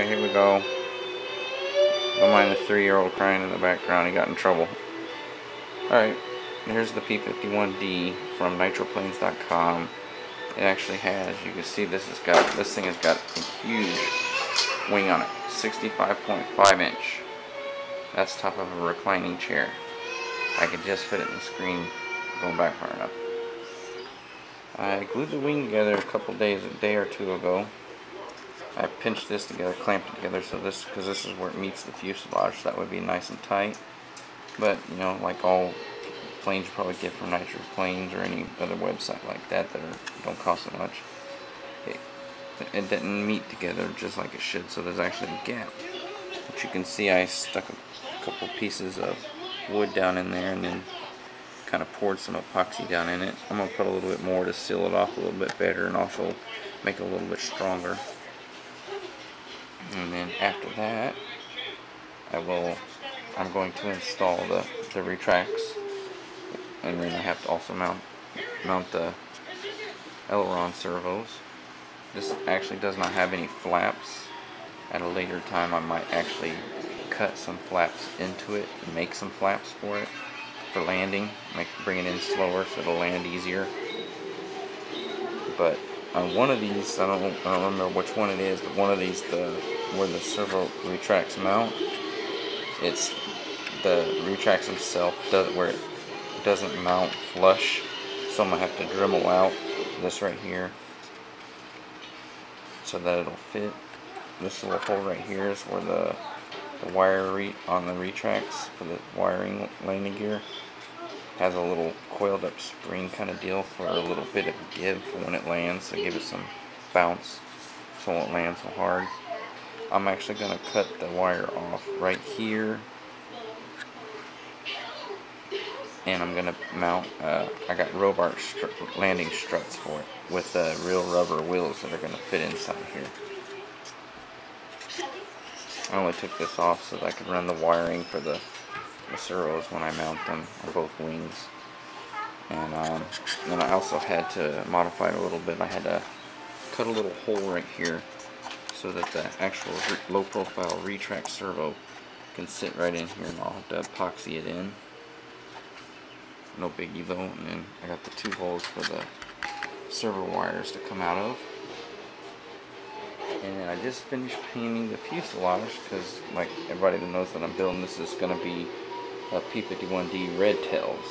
Alright, here we go. Don't mind the 3-year-old crying in the background, he got in trouble. Alright, here's the p-51d from nitroplanes.com. It actually has, you can see this thing has got a huge wing on it. 65.5 inch. That's the top of a reclining chair. I could just fit it in the screen going back far enough. I glued the wing together a day or two ago. I pinched this together, clamped it together because this is where it meets the fuselage, so that would be nice and tight. But, you know, like all planes you probably get from Nitro Planes or any other website like that don't cost that much, it didn't meet together just like it should, so there's actually a gap. But you can see I stuck a couple pieces of wood down in there and then kind of poured some epoxy down in it. I'm going to put a little bit more to seal it off a little bit better and also make it a little bit stronger. And then after that, I'm going to install the retracts, and then I have to also mount the aileron servos. This actually does not have any flaps. At a later time, I might actually cut some flaps into it and make some flaps for it for landing, bring it in slower so it'll land easier. But on one of these, I don't remember which one it is, but one of these, where the servo retracts mount, it's the retracts themselves where it doesn't mount flush, so I'm gonna have to Dremel out this right here so that it'll fit. This little hole right here is where the wire on the retracts for the wiring landing gear has a little coiled up spring kind of deal for a little bit of give for when it lands, so give it some bounce so it won't land so hard. I'm actually going to cut the wire off right here, and I'm going to mount, I got Robart landing struts for it with real rubber wheels that are going to fit inside here. I only took this off so that I could run the wiring for the servos when I mount them on both wings. And then I also had to modify it a little bit. I had to cut a little hole right here so that the actual low profile retract servo can sit right in here, and I'll have to epoxy it in. No biggie though. And then I got the 2 holes for the servo wires to come out of. And then I just finished painting the fuselage because, like everybody that knows that I'm building, this is going to be a p-51d redtails.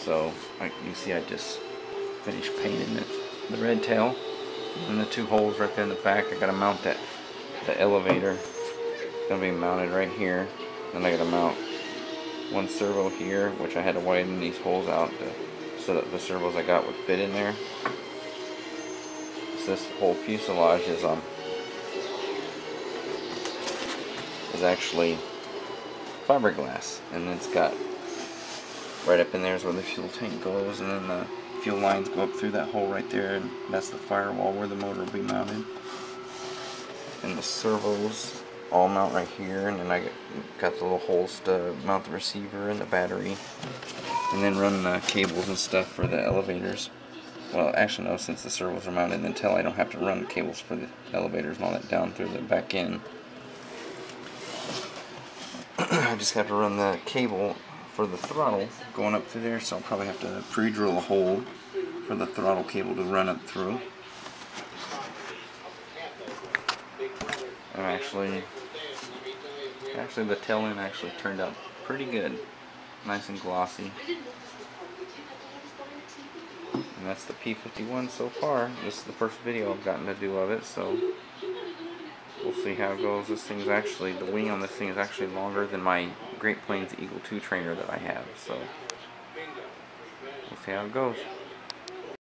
So like you see, I just finished painting it, the red tail, and the 2 holes right there in the back. I got to mount the elevator. It's going to be mounted right here. Then I got to mount one servo here, which I had to widen these holes out so that the servos I got would fit in there. So this whole fuselage is actually fiberglass, and it's got right up in there is where the fuel tank goes, and then the fuel lines go up through that hole right there, and that's the firewall where the motor will be mounted. And the servos all mount right here, and then I got the little holes to mount the receiver and the battery, and then run the cables and stuff for the elevators. Well, actually no, since the servos are mounted until I don't have to run the cables for the elevators and all that down through the back end. I just have to run the cable for the throttle going up through there, so I'll probably have to pre-drill a hole for the throttle cable to run up through. And actually the tail end actually turned out pretty good, nice and glossy. And that's the p-51 so far. This is the first video I've gotten to do of it, so we'll see how it goes. This thing's actually, the wing on this thing is actually longer than my Great Plains Eagle 2 trainer that I have, so we'll see how it goes.